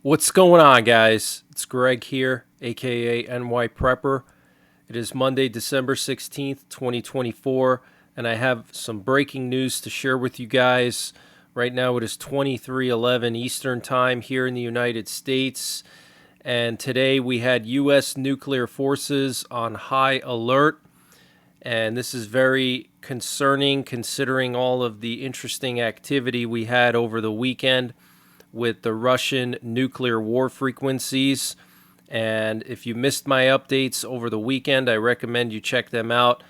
What's going on, guys? It's Greg here, aka NYPrepper. It is Monday, December 16th, 2024, and I have some breaking news to share with you guys. Right now it is 23:11 Eastern Time here in the United States, and today we had U.S. nuclear forces on high alert, and this is very concerning considering all of the interesting activity we had over the weekend with the Russian nuclear war frequencies. And if you missed my updates over the weekend, I recommend you check them out.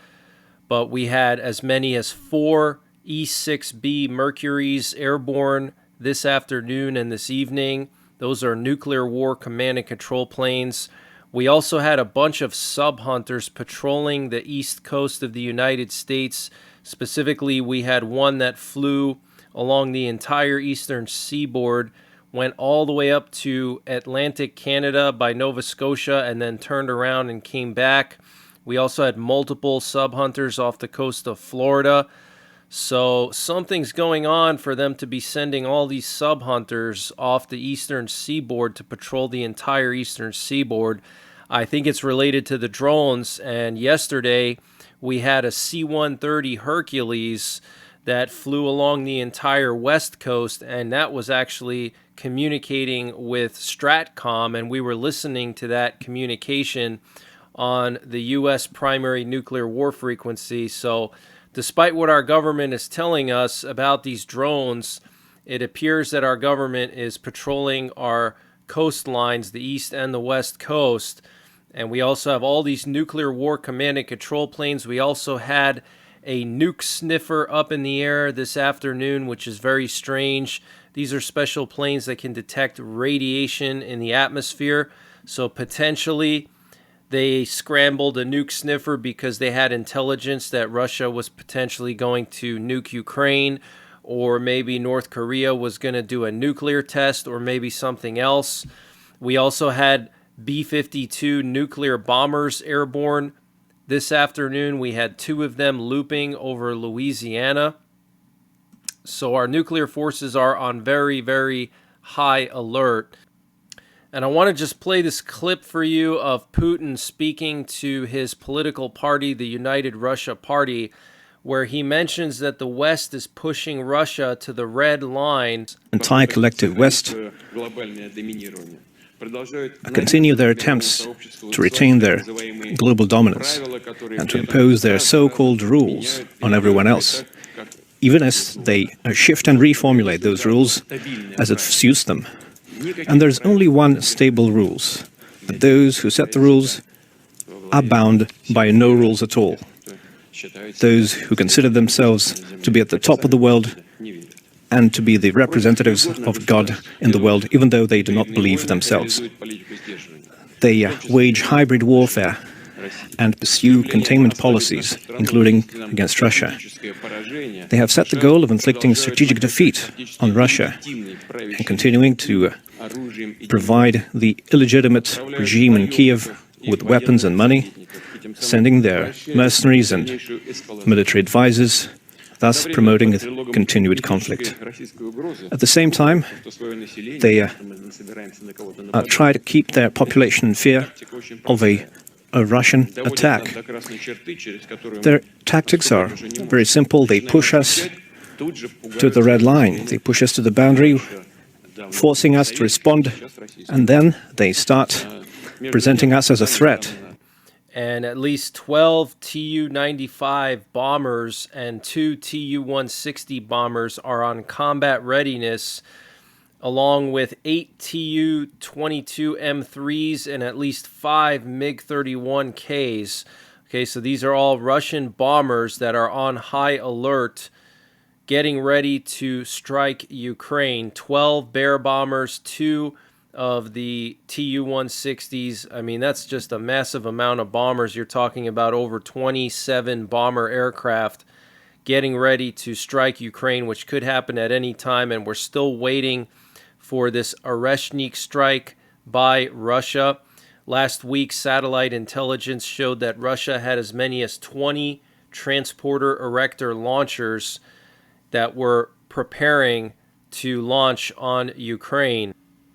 But we had as many as 4 E-6B Mercuries airborne this afternoon and this evening. Those are nuclear war command and control planes. We also had a bunch of sub-hunters patrolling the east coast of the United States. Specifically, we had one that flew along the entire eastern seaboard, went all the way up to Atlantic Canada by Nova Scotia, and then turned around and came back. We also had multiple sub-hunters off the coast of Florida. So something's going on for them to be sending all these sub-hunters off the eastern seaboard to patrol the entire eastern seaboard. I think it's related to the drones, and yesterday we had a C-130 Hercules that flew along the entire west coast, and that was actually communicating with Stratcom, and we were listening to that communication on the U.S. primary nuclear war frequency. So despite what our government is telling us about these drones, it appears that our government is patrolling our coastlines, the east and the west coast. And we also have all these nuclear war command and control planes. We also had a nuke sniffer up in the air this afternoon, which is very strange. These are special planes that can detect radiation in the atmosphere. So potentially they scrambled a nuke sniffer because they had intelligence that Russia was potentially going to nuke Ukraine, or maybe North Korea was going to do a nuclear test, or maybe something else. We also had B-52 nuclear bombers airborne. This afternoon, we had 2 of them looping over Louisiana. So our nuclear forces are on very, very high alert. And I want to just play this clip for you of Putin speaking to his political party, the United Russia Party, where he mentions that the West is pushing Russia to the red line. Entire collective West continue their attempts to retain their global dominance and to impose their so-called rules on everyone else, even as they shift and reformulate those rules as it suits them. And there's only one stable rules, that those who set the rules are bound by no rules at all. Those who consider themselves to be at the top of the world and to be the representatives of God in the world, even though they do not believe themselves. They wage hybrid warfare and pursue containment policies, including against Russia. They have set the goal of inflicting strategic defeat on Russia and continuing to provide the illegitimate regime in Kiev with weapons and money, sending their mercenaries and military advisors, thus promoting a continued conflict. At the same time, they try to keep their population in fear of a Russian attack. Their tactics are very simple. They push us to the red line. They push us to the boundary, forcing us to respond, and then they start presenting us as a threat. And at least 12 Tu-95 bombers and 2 Tu-160 bombers are on combat readiness, along with 8 Tu-22 M3s and at least 5 MiG-31Ks. Okay, so these are all Russian bombers that are on high alert, getting ready to strike Ukraine. 12 Bear bombers, 2 of the Tu-160s. I mean, that's just a massive amount of bombers. You're talking about over 27 bomber aircraft getting ready to strike Ukraine, which could happen at any time, and we're still waiting for this Oreshnik strike by Russia. Last week, satellite intelligence showed that Russia had as many as 20 transporter erector launchers that were preparing to launch on Ukraine.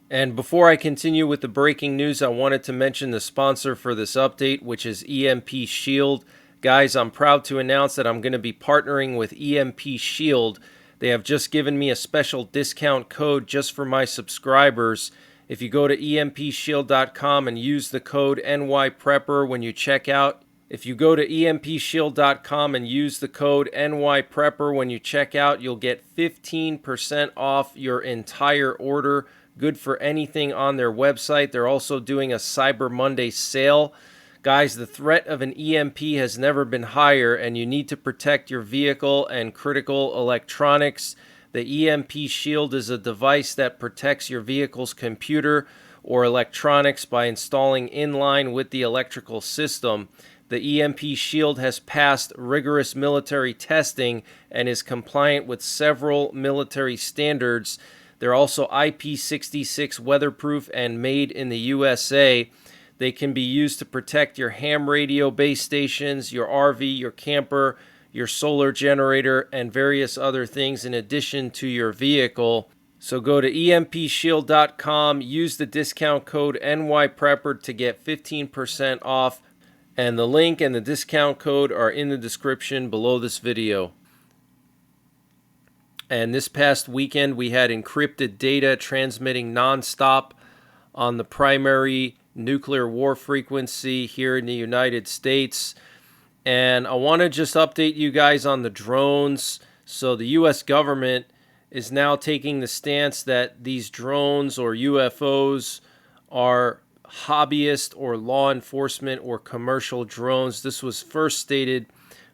And before I continue with the breaking news, I wanted to mention the sponsor for this update, which is EMP Shield. Guys, I'm proud to announce that I'm going to be partnering with EMP Shield. They have just given me a special discount code just for my subscribers. If you go to empshield.com and use the code NYPrepper when you check out, you'll get 15% off your entire order. Good for anything on their website. They're also doing a Cyber Monday sale. Guys, the threat of an EMP has never been higher, and you need to protect your vehicle and critical electronics. The EMP Shield is a device that protects your vehicle's computer or electronics by installing in line with the electrical system. The EMP Shield has passed rigorous military testing and is compliant with several military standards. They're also IP66 weatherproof and made in the USA. They can be used to protect your ham radio base stations, your RV, your camper, your solar generator, and various other things in addition to your vehicle. So go to empshield.com, use the discount code NYPrepper to get 15% off, and the link and the discount code are in the description below this video. And this past weekend, we had encrypted data transmitting nonstop on the primary nuclear war frequency here in the United States. And I want to just update you guys on the drones. So the U.S. government is now taking the stance that these drones or UFOs are hobbyist or law enforcement or commercial drones. This was first stated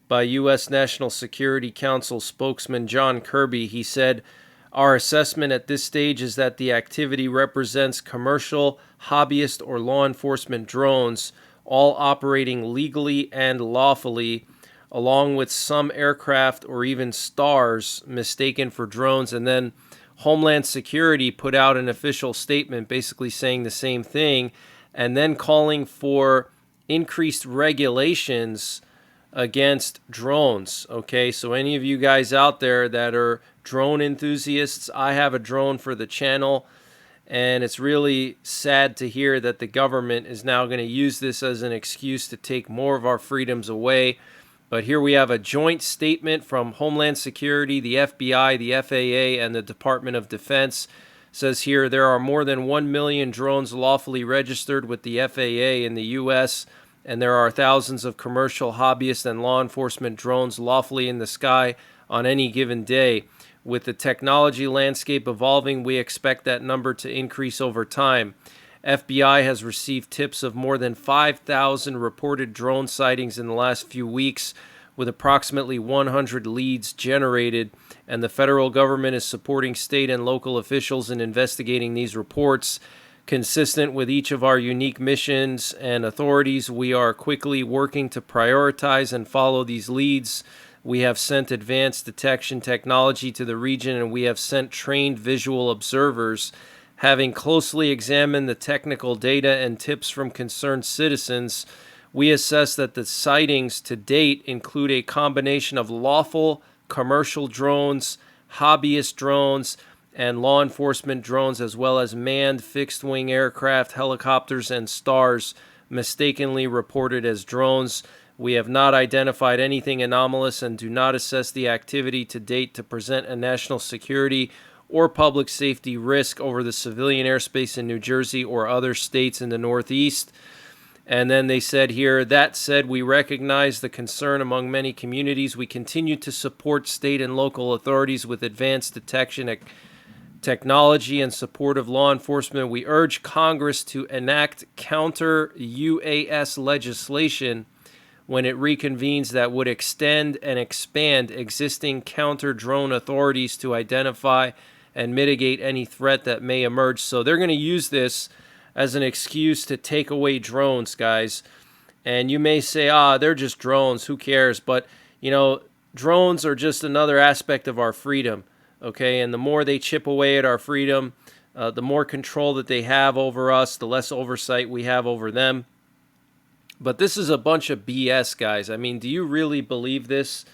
by U.S. National Security Council spokesman John Kirby. He said, "Our assessment at this stage is that the activity represents commercial, hobbyist, or law enforcement drones, all operating legally and lawfully, along with some aircraft or even stars mistaken for drones." And then Homeland Security put out an official statement basically saying the same thing, and then calling for increased regulations against drones. Okay, so any of you guys out there that are drone enthusiasts, I have a drone for the channel, and it's really sad to hear that the government is now going to use this as an excuse to take more of our freedoms away. But here we have a joint statement from Homeland Security, the FBI, the FAA, and the Department of Defense. It says here, there are more than 1 million drones lawfully registered with the FAA in the U.S., and there are thousands of commercial, hobbyist, and law enforcement drones lawfully in the sky on any given day. With the technology landscape evolving, we expect that number to increase over time. FBI has received tips of more than 5,000 reported drone sightings in the last few weeks, with approximately 100 leads generated, and the federal government is supporting state and local officials in investigating these reports. Consistent with each of our unique missions and authorities, we are quickly working to prioritize and follow these leads. We have sent advanced detection technology to the region, and we have sent trained visual observers. Having closely examined the technical data and tips from concerned citizens, we assess that the sightings to date include a combination of lawful commercial drones, hobbyist drones, and law enforcement drones, as well as manned fixed-wing aircraft, helicopters, and stars mistakenly reported as drones. We have not identified anything anomalous and do not assess the activity to date to present a national security or public safety risk over the civilian airspace in New Jersey or other states in the Northeast. And then they said here, that said, we recognize the concern among many communities. We continue to support state and local authorities with advanced detection technology and support of law enforcement. We urge Congress to enact counter-UAS legislation when it reconvenes that would extend and expand existing counter-drone authorities to identify and mitigate any threat that may emerge. So they're going to use this as an excuse to take away drones, guys. And you may say, they're just drones, who cares? But, drones are just another aspect of our freedom. Okay, and the more they chip away at our freedom, the more control that they have over us, the less oversight we have over them. But this is a bunch of BS, guys. I mean, do you really believe this?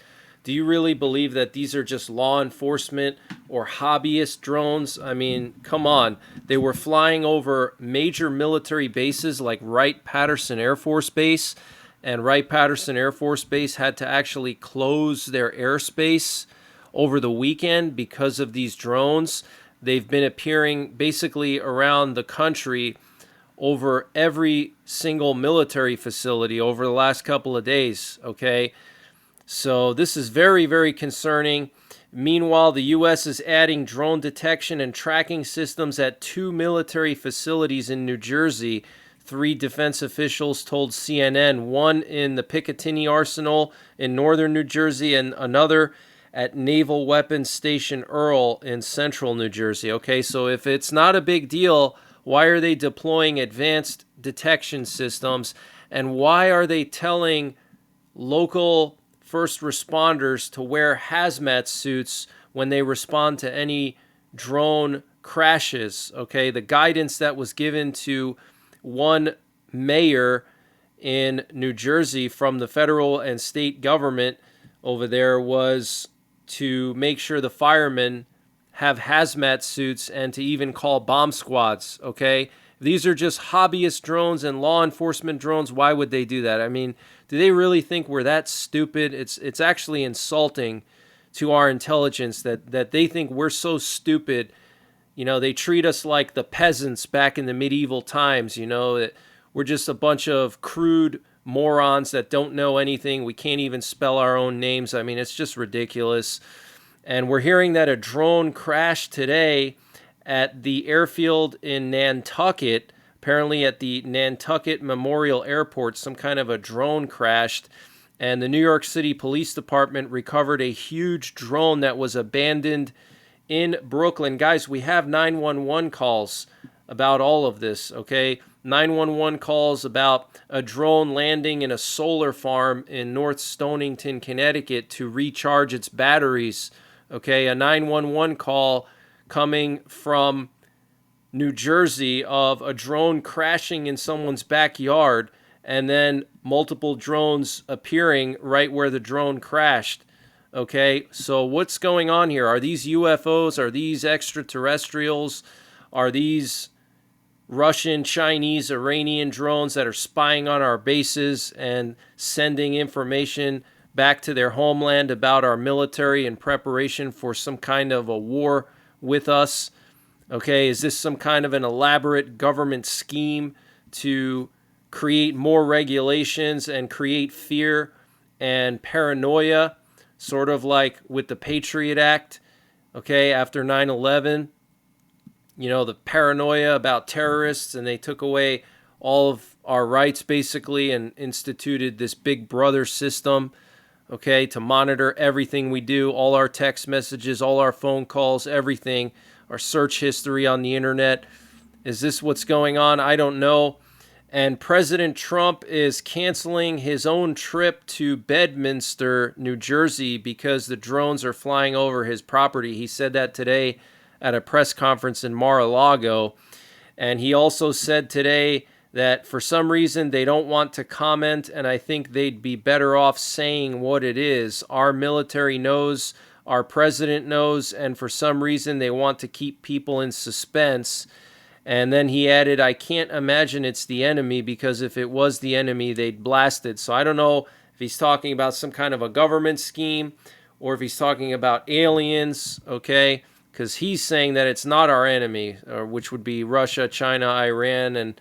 Do Do you really believe that these are just law enforcement or hobbyist drones? I mean, come on. They were flying over major military bases like Wright-Patterson Air Force Base, and Wright-Patterson Air Force Base had to actually close their airspace over the weekend because of these drones. They've been appearing basically around the country over every single military facility over the last couple of days, okay? So this is very, very concerning. Meanwhile, the U.S. is adding drone detection and tracking systems at 2 military facilities in New Jersey. 3 defense officials told CNN, one in the Picatinny Arsenal in northern New Jersey and another at Naval Weapons Station Earl in central New Jersey. Okay, so if it's not a big deal, why are they deploying advanced detection systems? And why are they telling local first responders to wear hazmat suits when they respond to any drone crashes? Okay, the guidance that was given to one mayor in New Jersey from the federal and state government over there was to make sure the firemen have hazmat suits and to even call bomb squads, okay? These are just hobbyist drones and law enforcement drones. Why would they do that? I mean, do they really think we're that stupid? It's actually insulting to our intelligence that they think we're so stupid. You know, they treat us like the peasants back in the medieval times, you know, that we're just a bunch of crude morons that don't know anything. We can't even spell our own names. I mean, it's just ridiculous. And we're hearing that a drone crashed today at the airfield in Nantucket. Apparently at the Nantucket Memorial Airport, some kind of a drone crashed. And the New York City Police Department recovered a huge drone that was abandoned in Brooklyn. Guys, we have 911 calls about all of this, okay? 911 calls about a drone landing in a solar farm in North Stonington, Connecticut to recharge its batteries, okay? A 911 call coming from New Jersey of a drone crashing in someone's backyard and then multiple drones appearing right where the drone crashed. Okay, so what's going on here? Are these UFOs? Are these extraterrestrials? Are these Russian, Chinese, Iranian drones that are spying on our bases and sending information back to their homeland about our military in preparation for some kind of a war with us? Okay, is this some kind of an elaborate government scheme to create more regulations and create fear and paranoia? Sort of like with the Patriot Act, okay, after 9/11, you know, the paranoia about terrorists, and they took away all of our rights basically and instituted this big brother system, okay, to monitor everything we do, all our text messages, all our phone calls, everything, our search history on the internet. Is this what's going on? I don't know. And President Trump is canceling his own trip to Bedminster, New Jersey, because the drones are flying over his property. He said that today at a press conference in Mar-a-Lago. And he also said today that for some reason they don't want to comment, and I think they'd be better off saying what it is. Our military knows, our president knows, and for some reason they want to keep people in suspense. And then he added, I can't imagine it's the enemy, because if it was the enemy, they'd blast it. So I don't know if he's talking about some kind of a government scheme or if he's talking about aliens, okay? Because he's saying that it's not our enemy, which would be Russia, China, Iran, and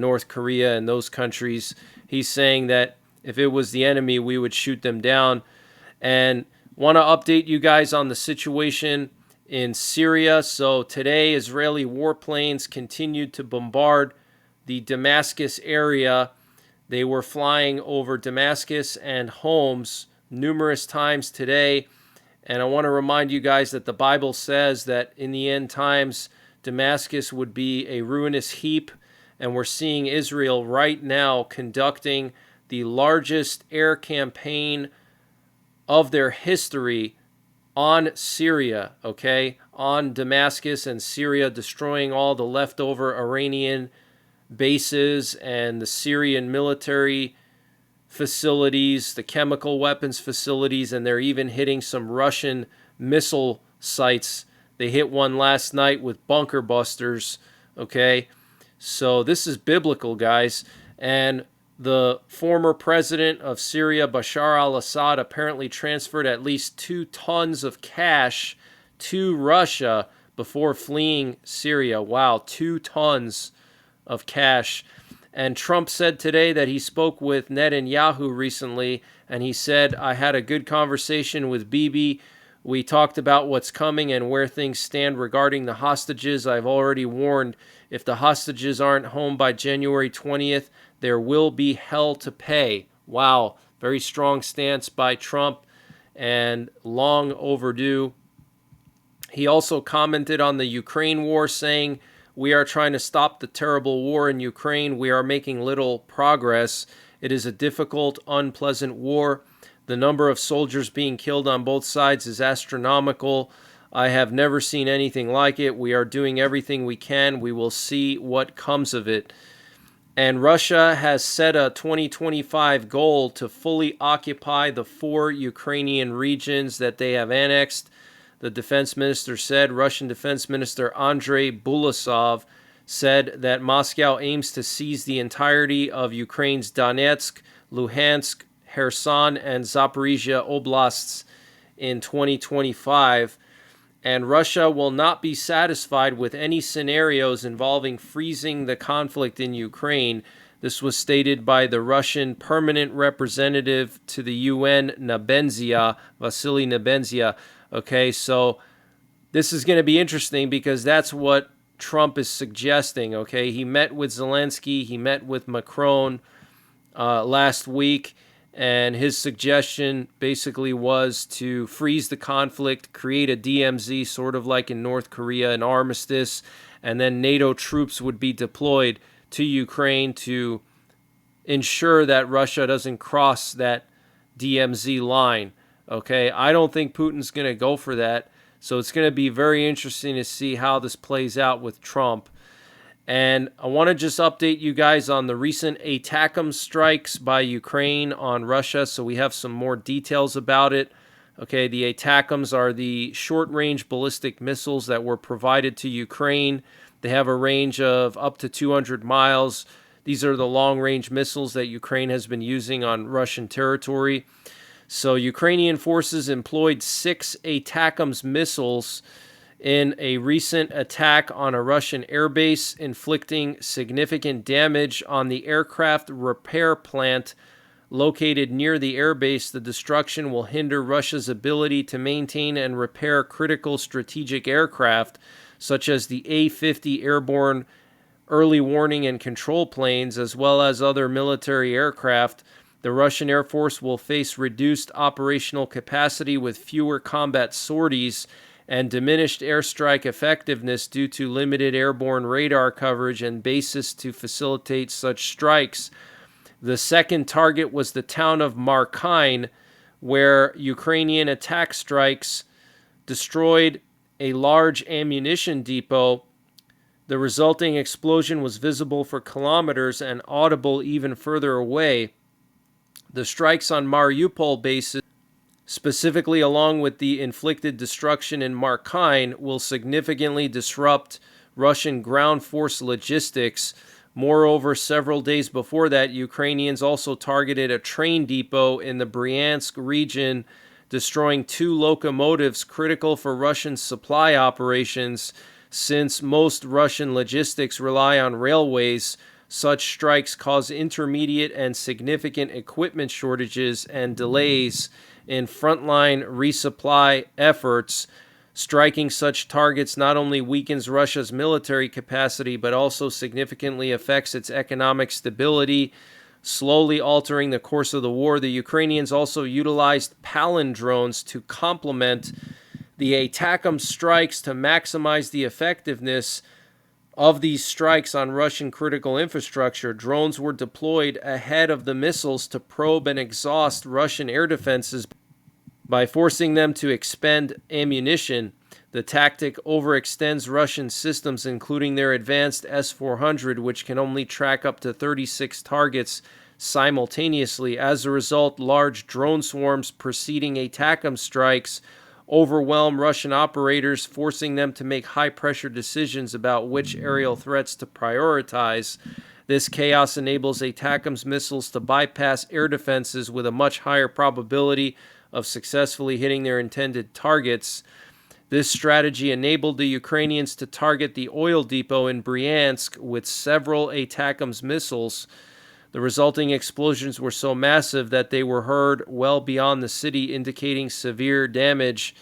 North Korea and those countries. He's saying that if it was the enemy, we would shoot them down. And want to update you guys on the situation in Syria. So today, Israeli warplanes continued to bombard the Damascus area. They were flying over Damascus and Homs numerous times today. And I want to remind you guys that the Bible says that in the end times, Damascus would be a ruinous heap. And we're seeing Israel right now conducting the largest air campaign of their history on Syria, okay, on Damascus and Syria, destroying all the leftover Iranian bases and the Syrian military facilities, the chemical weapons facilities, and they're even hitting some Russian missile sites. They hit one last night with bunker busters, okay? So this is biblical, guys. And the former president of Syria, Bashar al-Assad, apparently transferred at least 2 tons of cash to Russia before fleeing Syria. Wow, 2 tons of cash. And Trump said today that he spoke with Netanyahu recently, and he said, I had a good conversation with Bibi. We talked about what's coming and where things stand regarding the hostages. I've already warned, if the hostages aren't home by January 20th, there will be hell to pay. Wow, very strong stance by Trump and long overdue. He also commented on the Ukraine war, saying, we are trying to stop the terrible war in Ukraine. We are making little progress. It is a difficult, unpleasant war. The number of soldiers being killed on both sides is astronomical. I have never seen anything like it. We are doing everything we can. We will see what comes of it. And Russia has set a 2025 goal to fully occupy the 4 Ukrainian regions that they have annexed. The defense minister said, Russian Defense Minister Andrei Bulasov said that Moscow aims to seize the entirety of Ukraine's Donetsk, Luhansk, Kherson, and Zaporizhia oblasts in 2025. And Russia will not be satisfied with any scenarios involving freezing the conflict in Ukraine. This was stated by the Russian permanent representative to the UN, Vasily Nebenzia. Okay, so this is going to be interesting because that's what Trump is suggesting. Okay, he met with Zelensky, he met with Macron last week, and his suggestion basically was to freeze the conflict, create a DMZ, sort of like in North Korea, an armistice, and then NATO troops would be deployed to Ukraine to ensure that Russia doesn't cross that DMZ line. Okay, I don't think Putin's going to go for that. So it's going to be very interesting to see how this plays out with Trump. And I want to just update you guys on the recent ATACMS strikes by Ukraine on Russia, so we have some more details about it. Okay, the ATACMS are the short-range ballistic missiles that were provided to Ukraine. They have a range of up to 200 miles. These are the long-range missiles that Ukraine has been using on Russian territory. So Ukrainian forces employed 6 ATACMS missiles in a recent attack on a Russian airbase, inflicting significant damage on the aircraft repair plant located near the airbase. The destruction will hinder Russia's ability to maintain and repair critical strategic aircraft, such as the A-50 airborne early warning and control planes, as well as other military aircraft. The Russian Air Force will face reduced operational capacity with fewer combat sorties and diminished airstrike effectiveness due to limited airborne radar coverage and bases to facilitate such strikes. The second target was the town of Markine, where Ukrainian attack strikes destroyed a large ammunition depot. The resulting explosion was visible for kilometers and audible even further away. The strikes on Mariupol bases, specifically along with the inflicted destruction in Markine, will significantly disrupt Russian ground force logistics. Moreover, several days before that, Ukrainians also targeted a train depot in the Bryansk region, destroying 2 locomotives critical for Russian supply operations. Since most Russian logistics rely on railways, such strikes cause intermediate and significant equipment shortages and delays in frontline resupply efforts. Striking such targets not only weakens Russia's military capacity, but also significantly affects its economic stability, slowly altering the course of the war. The Ukrainians also utilized palindromes to complement the ATACMS strikes to maximize the effectiveness of these strikes on Russian critical infrastructure. Drones were deployed ahead of the missiles to probe and exhaust Russian air defenses by forcing them to expend ammunition. The tactic overextends Russian systems, including their advanced S-400, which can only track up to 36 targets simultaneously. As a result, large drone swarms preceding ATACMS strikes overwhelm Russian operators, forcing them to make high-pressure decisions about which aerial threats to prioritize. This chaos enables ATACMS missiles to bypass air defenses with a much higher probability of successfully hitting their intended targets. This strategy enabled the Ukrainians to target the oil depot in Bryansk with several ATACMS missiles. The resulting explosions were so massive that they were heard well beyond the city, indicating severe damage.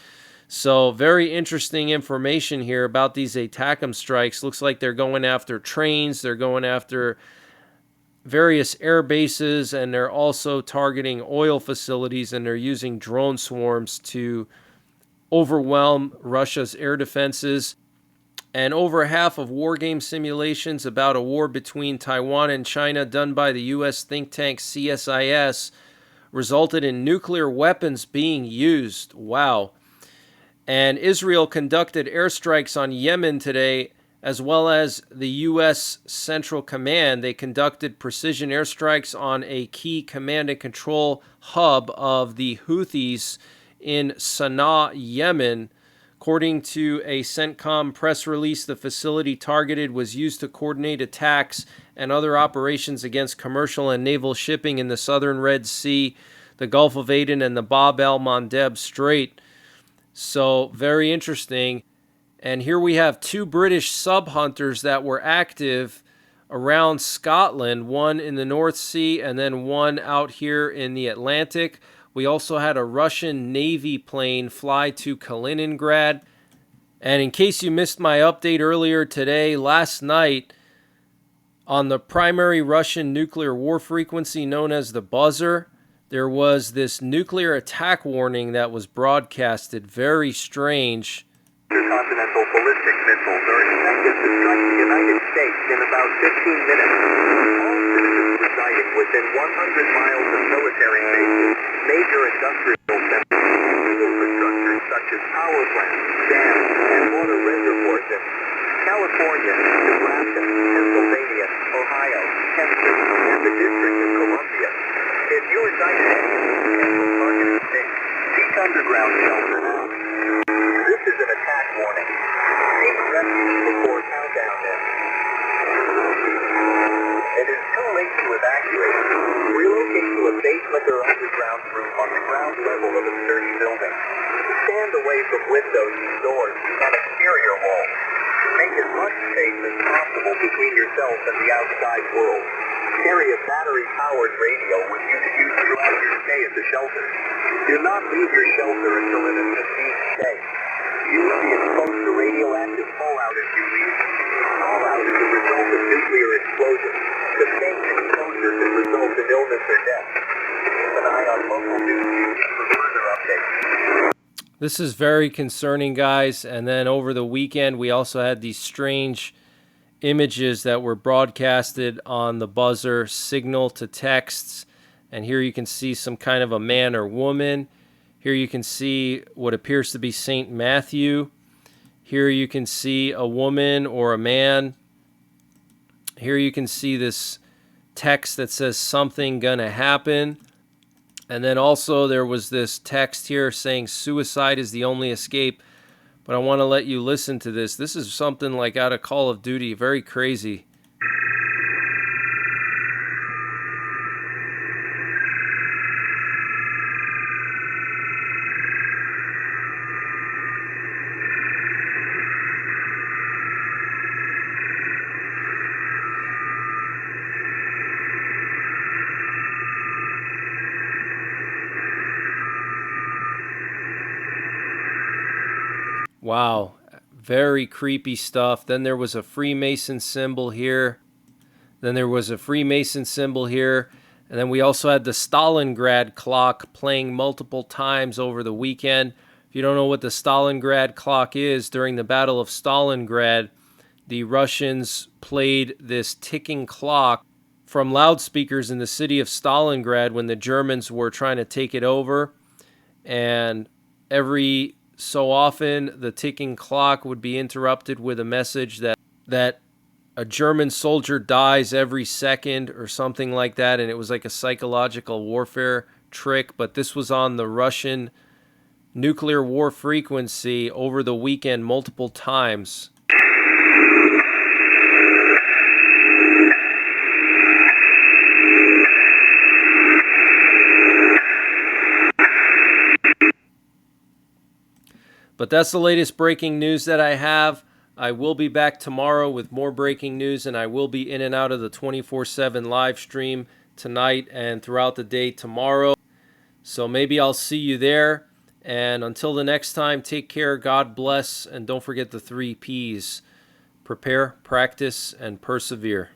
So, very interesting information here about these ATACMS strikes. Looks like they're going after trains, they're going after various air bases, and they're also targeting oil facilities, and they're using drone swarms to overwhelm Russia's air defenses. And over half of war game simulations about a war between Taiwan and China done by the U.S. think tank CSIS resulted in nuclear weapons being used. Wow. And Israel conducted airstrikes on Yemen today, as well as the U.S. Central Command. They conducted precision airstrikes on a key command and control hub of the Houthis in Sana'a, Yemen. According to a CENTCOM press release, the facility targeted was used to coordinate attacks and other operations against commercial and naval shipping in the southern Red Sea, the Gulf of Aden, and the Bab el-Mandeb Strait. So, very interesting. And here we have two British sub-hunters that were active around Scotland, one in the North Sea and then one out here in the Atlantic. We also had a Russian Navy plane fly to Kaliningrad. And in case you missed my update earlier today, last night, on the primary Russian nuclear war frequency known as the buzzer, there was this nuclear attack warning that was broadcasted. Very strange. Intercontinental ballistic missiles are expected to strike the United States in about 15 minutes. All citizens residing within 100 miles of military bases, major industrial centers, infrastructure such as power plants, dams, and water reservoirs in California, Nebraska, Pennsylvania, Ohio, Texas, and the District of Columbia. If you reside in any of these potential targeted states, seek underground shelter now. This is an attack warning. Seek refuge before countdown ends. It is too late to evacuate. Relocate to a basement or underground room on the ground level of a sturdy building. Stand away from windows, doors, and exterior walls. Make as much space as possible between yourself and the outside world. Carry a battery-powered radio with you to use throughout your stay at the shelter. Do not leave your shelter until it is a safe stay. You will be exposed to radioactive fallout if you leave. Fallout is a result of nuclear explosion. Sustained exposure can result in illness or death. Keep an eye on local news feeds for further updates. This is very concerning, guys. And then over the weekend, we also had these strange images that were broadcasted on the buzzer, signal to texts. And here you can see some kind of a man or woman. Here you can see what appears to be St. Matthew. Here you can see a woman or a man. Here you can see this text that says something gonna happen. And then also there was this text here saying suicide is the only escape. But I want to let you listen to this. This is something like out of Call of Duty. Very crazy. Wow, very creepy stuff. Then there was a Freemason symbol here. Then there was a Freemason symbol here. And then we also had the Stalingrad clock playing multiple times over the weekend. If you don't know what the Stalingrad clock is, during the Battle of Stalingrad, the Russians played this ticking clock from loudspeakers in the city of Stalingrad when the Germans were trying to take it over. And every so often, the ticking clock would be interrupted with a message that a German soldier dies every second or something like that, and it was like a psychological warfare trick, but this was on the Russian nuclear war frequency over the weekend multiple times. But that's the latest breaking news that I have. I will be back tomorrow with more breaking news, and I will be in and out of the 24/7 live stream tonight and throughout the day tomorrow. So maybe I'll see you there. And until the next time, take care, God bless, and don't forget the 3 Ps. Prepare, practice, and persevere.